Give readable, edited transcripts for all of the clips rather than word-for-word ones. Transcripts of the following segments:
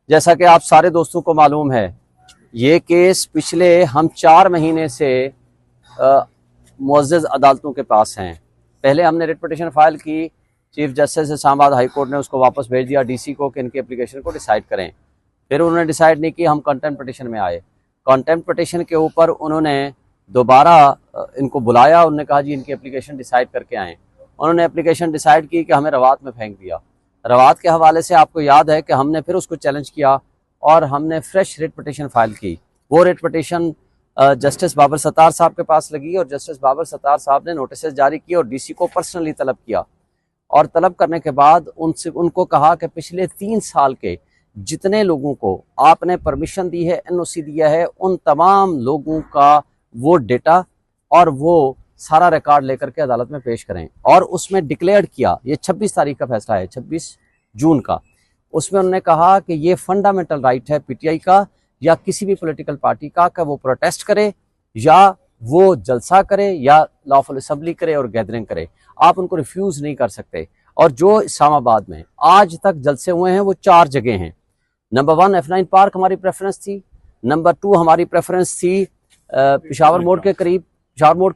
जैसा कि आप सारे दोस्तों को मालूम है, ये केस पिछले हम 4 महीने से मुअज़्ज़ज़ अदालतों के पास हैं। पहले हमने रिट पिटीशन फाइल की, chief justice Islamabad high court ने उसको वापस भेज दिया डीसी को कि इनकी एप्लीकेशन को डिसाइड करें। फिर उन्होंने डिसाइड नहीं की, हम कंटेम्प्ट पिटीशन में आए। कंटेम्प्ट पिटीशन के ऊपर उन्होंने दोबारा इनको बुलाया, उन्होंने कहा जी इनकी एप्लीकेशन डिसाइड करके आएँ। उन्होंने एप्लीकेशन डिसाइड की कि हमें रवात में फेंक दिया। रवात के हवाले से आपको याद है कि हमने फिर उसको चैलेंज किया और हमने फ्रेश रिट पिटीशन फाइल की। वो writ petition justice Babar Sattar साहब के पास लगी और जस्टिस बाबर सत्तार साहब ने नोटिस जारी किए और डीसी को पर्सनली तलब किया। और तलब करने के बाद उनको कहा कि पिछले 3 साल के जितने लोगों को आपने परमिशन दी है, एनओसी दिया है, उन तमाम लोगों का वो डेटा और वो सारा रिकॉर्ड लेकर के अदालत में पेश करें। और उसमें डिक्लेयर किया, ये 26 तारीख का फैसला है, 26 जून का। उसमें उन्होंने कहा कि ये फंडामेंटल राइट है पीटीआई का या किसी भी पॉलिटिकल पार्टी का कि वो प्रोटेस्ट करे या वो जलसा करे या लॉफुल असेंबली करे और गैदरिंग करे। आप उनको रिफ्यूज़ नहीं कर सकते। और जो इस्लामाबाद में आज तक जलसे हुए हैं वो 4 जगह हैं। नंबर 1 F9 पार्क हमारी प्रेफरेंस थी। नंबर 2 हमारी प्रेफरेंस थी पेशावर मोड़ के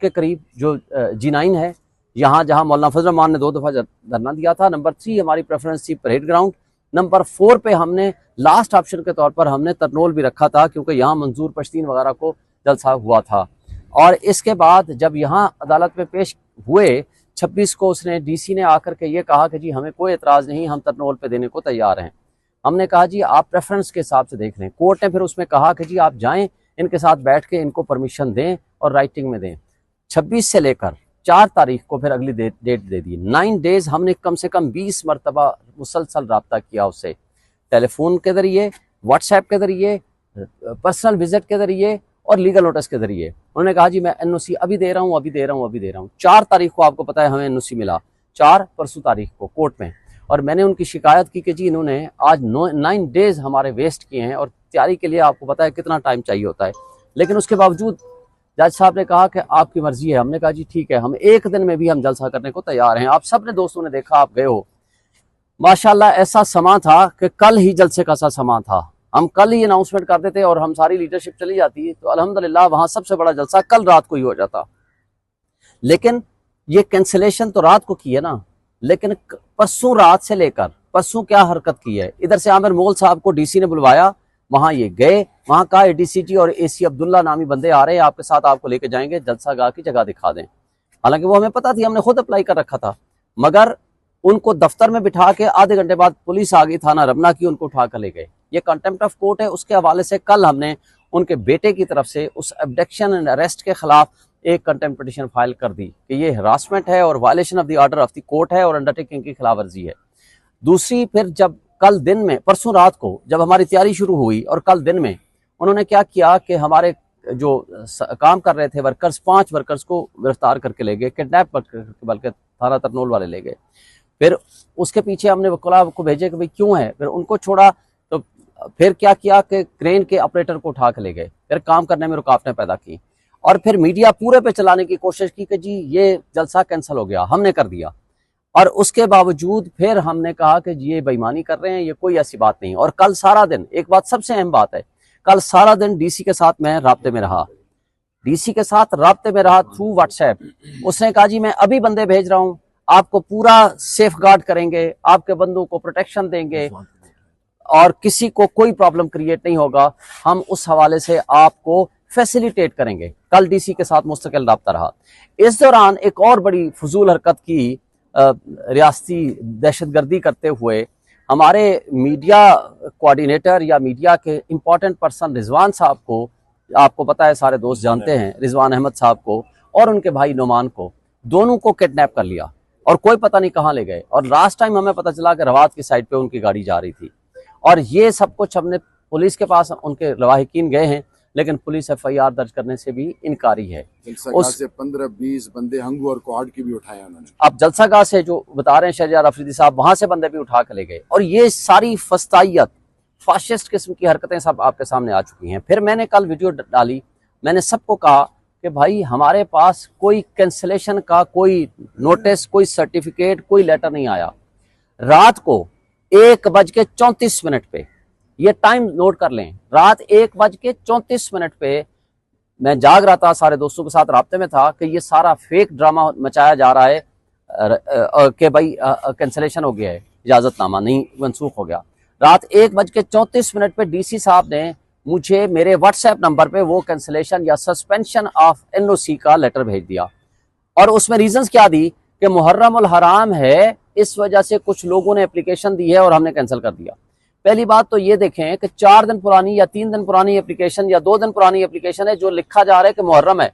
करीब जो G9 है, यहाँ जहाँ मौलाना फजल रहमान ने 2 दफ़ा धरना दिया था। नंबर 3 हमारी प्रेफरेंस थी परेड ग्राउंड। नंबर 4 पे हमने लास्ट ऑप्शन के तौर पर हमने तरनोल भी रखा था, क्योंकि यहाँ मंजूर पश्तीन वगैरह को जलसा हुआ था। और इसके बाद जब यहाँ अदालत में पेश हुए 26 को, उसने डीसी ने आकर के ये कहा कि जी हमें कोई एतराज़ नहीं, हम तरनोल पे देने को तैयार हैं। हमने कहा जी आप प्रेफरेंस के हिसाब से देख लें। कोर्ट ने फिर उसमें कहा कि जी आप जाएं, इनके साथ बैठ के इनको परमिशन दें और राइटिंग में दें। 26 से लेकर 4 तारीख को फिर अगली डेट दे दी। 9 डेज हमने कम से कम 20 मरतबा मुसलसल रब्ता किया उससे, टेलीफोन के ज़रिए, व्हाट्सएप के ज़रिए, पर्सनल विजिट के ज़रिए और लीगल नोटिस के ज़रिए। उन्होंने कहा जी मैं एनओसी अभी दे रहा हूँ। 4 तारीख को आपको पता है हमें एनओसी मिला, 4 परसों तारीख को कोर्ट में। और मैंने उनकी शिकायत की कि जी इन्होंने आज 9 डेज़ हमारे वेस्ट किए हैं और तैयारी के लिए आपको पता है कितना टाइम चाहिए होता है। लेकिन उसके बावजूद जज साहब ने कहा कि आपकी मर्जी है। हमने कहा जी ठीक है, हम 1 दिन में भी हम जलसा करने को तैयार हैं। आप सब ने दोस्तों ने देखा, आप गए हो। माशाल्लाह ऐसा समा था कि कल ही जलसे का सा समा था। हम कल ही अनाउंसमेंट कर देते और हम सारी लीडरशिप चली जाती तो अल्हम्दुलिल्लाह वहां सबसे बड़ा जलसा कल रात को ही हो जाता। लेकिन ये कैंसिलेशन तो रात को की है ना, लेकिन परसों रात से लेकर परसों क्या हरकत की है। इधर से आमिर मोल साहब को डीसी ने बुलवाया, वहां ये गए, वहां कहा एडीसीटी और एसी अब्दुल्ला नामी बंदे आ रहे हैं आपके साथ, आपको लेके जाएंगे, जलसा गाह की जगह दिखा दें। हालांकि वो हमें पता थी, हमने खुद अप्लाई कर रखा था। मगर उनको दफ्तर में बिठा के आधे घंटे बाद पुलिस आ गई थाना रमना की, उनको उठा कर ले गए। ये कंटेम्प्ट ऑफ कोर्ट है। उसके हवाले से कल हमने उनके बेटे की तरफ से उस अबडक्शन एंड अरेस्ट के खिलाफ एक कंटेम्प्ट पिटीशन फाइल कर दी कि ये हरासमेंट है और violation of the order of the court है और अंडरटेकिंग की खिलाफ वर्जी है। दूसरी, फिर जब कल दिन में, परसों रात को जब हमारी तैयारी शुरू हुई और कल दिन में उन्होंने क्या किया कि हमारे जो काम कर रहे थे वर्कर्स, 5 वर्कर्स को गिरफ्तार करके ले गए, किडनैप करके, बल्कि थाना तरनोल वाले ले गए। फिर उसके पीछे हमने वकीला को भेजे कि भाई क्यों है, फिर उनको छोड़ा तो फिर क्या किया कि क्रेन के ऑपरेटर को उठा के ले गए, फिर काम करने में रुकावटें पैदा की और फिर मीडिया पूरे पे चलाने की कोशिश की कि जी ये जलसा कैंसिल हो गया, हमने कर दिया। और उसके बावजूद फिर हमने कहा कि ये बेईमानी कर रहे हैं, ये कोई ऐसी बात नहीं। और कल सारा दिन, एक बात सबसे अहम बात है, कल सारा दिन डीसी के साथ मैं राब्ते में रहा, थ्रू व्हाट्सएप। उसने कहा जी मैं अभी बंदे भेज रहा हूँ, आपको पूरा सेफ गार्ड करेंगे, आपके बंदों को प्रोटेक्शन देंगे और किसी को कोई प्रॉब्लम क्रिएट नहीं होगा, हम उस हवाले से आपको फैसिलिटेट करेंगे। कल डीसी के साथ मुस्तकिल राब्ता रहा। इस दौरान एक और बड़ी फजूल हरकत की रियासती दहशतगर्दी करते हुए हमारे मीडिया कोऑर्डिनेटर या मीडिया के इम्पोर्टेंट पर्सन रिजवान साहब को, आपको पता है सारे दोस्त जानते हैं, रिजवान अहमद साहब को और उनके भाई नुमान को, दोनों को किडनैप कर लिया और कोई पता नहीं कहाँ ले गए। और लास्ट टाइम हमें पता चला कि रवात की साइड पे उनकी गाड़ी जा रही थी। और ये सब कुछ हमने पुलिस के पास, उनके लवाहिकीन गए हैं, लेकिन पुलिस FIR दर्ज करने से भी इनकारी है। उस से 15-20 बंदे हंगू और क्वाड की भी उठाए उन्होंने। अब जलसागाह से जो बता रहे हैं शहरयार अफरीदी साहब, वहां से बंदे भी उठा के ले गए। और ये सारी फस्तायत, फाशिस्ट किस्म की हरकतें सब आपके सामने आ चुकी हैं। फिर मैंने कल वीडियो डाली, मैंने सबको कहा कि भाई हमारे पास कोई कैंसिलेशन का कोई नोटिस, कोई सर्टिफिकेट, कोई लेटर नहीं आया। रात को 1:34 पे ये टाइम नोट कर लें, रात 1:34 पे मैं जाग रहा था, सारे दोस्तों के साथ राब्ते में था कि ये सारा फेक ड्रामा मचाया जा रहा है कि भाई कैंसिलेशन हो गया है, इजाजतनामा नहीं मनसूख हो गया। रात 1:34 पे डीसी साहब ने मुझे मेरे व्हाट्सएप नंबर पे वो कैंसिलेशन या सस्पेंशन ऑफ एनओसी का लेटर भेज दिया, और उसमें रीजंस क्या दी कि मुहर्रम उल हराम है, इस वजह से कुछ लोगों ने एप्लीकेशन दी है और हमने कैंसिल कर दिया। पहली बात तो ये देखें कि 4 दिन पुरानी या 3 दिन पुरानी एप्लीकेशन या 2 दिन पुरानी एप्लीकेशन है जो लिखा जा रहा है कि मुहर्रम है।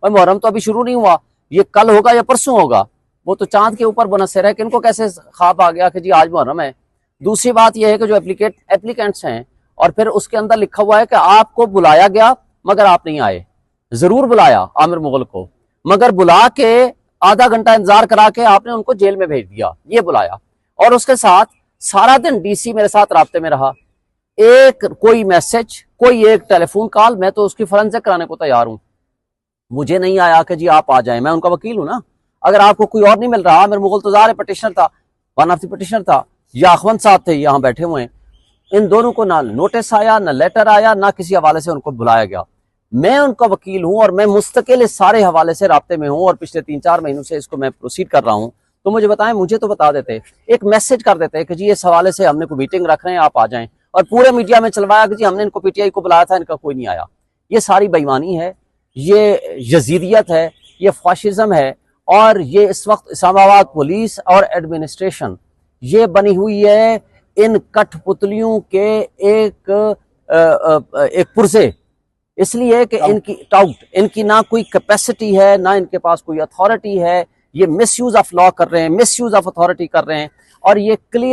भाई मुहर्रम तो अभी शुरू नहीं हुआ, ये कल होगा या परसों होगा, वो तो चांद के ऊपर मुनसर है कि इनको कैसे ख्वाब आ गया कि जी आज मुहर्रम है। दूसरी बात यह है कि जो एप्लीकेंट्स हैं, और फिर उसके अंदर लिखा हुआ है कि आपको बुलाया गया मगर आप नहीं आए। जरूर बुलाया आमिर मुगल को, मगर बुला के आधा घंटा इंतजार करा के आपने उनको जेल में भेज दिया, ये बुलाया। और उसके साथ सारा दिन डीसी मेरे साथ राब्ते में रहा, एक कोई मैसेज, कोई एक टेलीफोन कॉल, मैं तो उसकी फॉरेंसिक कराने को तैयार हूं। मुझे नहीं आया कि जी आप आ जाएं, मैं उनका वकील हूं ना। अगर आपको कोई और नहीं मिल रहा, आमिर मुगल तो ज़ाहिर पिटिशनर था, वन ऑफ द पिटिशनर था, या अखवंत साहब थे यहाँ बैठे हुए हैं, इन दोनों को ना नोटिस आया, ना लेटर आया, ना किसी हवाले से उनको बुलाया गया। मैं उनका वकील हूं और मैं मुस्तकिल इस सारे हवाले से राब्ते में हूं और पिछले 3-4 महीनों से इसको मैं प्रोसीड कर रहा हूं। तो मुझे बताएं, मुझे तो बता देते, एक मैसेज कर देते कि जी इस हवाले से हमने कोई मीटिंग रख रहे हैं, आप आ जाएं, और पूरे मीडिया में चलवाया कि जी हमने इनको पीटीआई को बुलाया था, इनका कोई नहीं आया। ये सारी बेईमानी है, ये यजीदियत है, ये फाशिज्म है, और ये इस वक्त इस्लामाबाद पुलिस और एडमिनिस्ट्रेशन ये बनी हुई है इन कठपुतलियों के एक पुरजे, इसलिए कि इनकी टाउट, इनकी ना कोई कैपेसिटी है, ना इनके पास कोई अथॉरिटी है। ये मिसयूज ऑफ लॉ कर रहे हैं, मिसयूज ऑफ अथॉरिटी कर रहे हैं, और ये क्लियर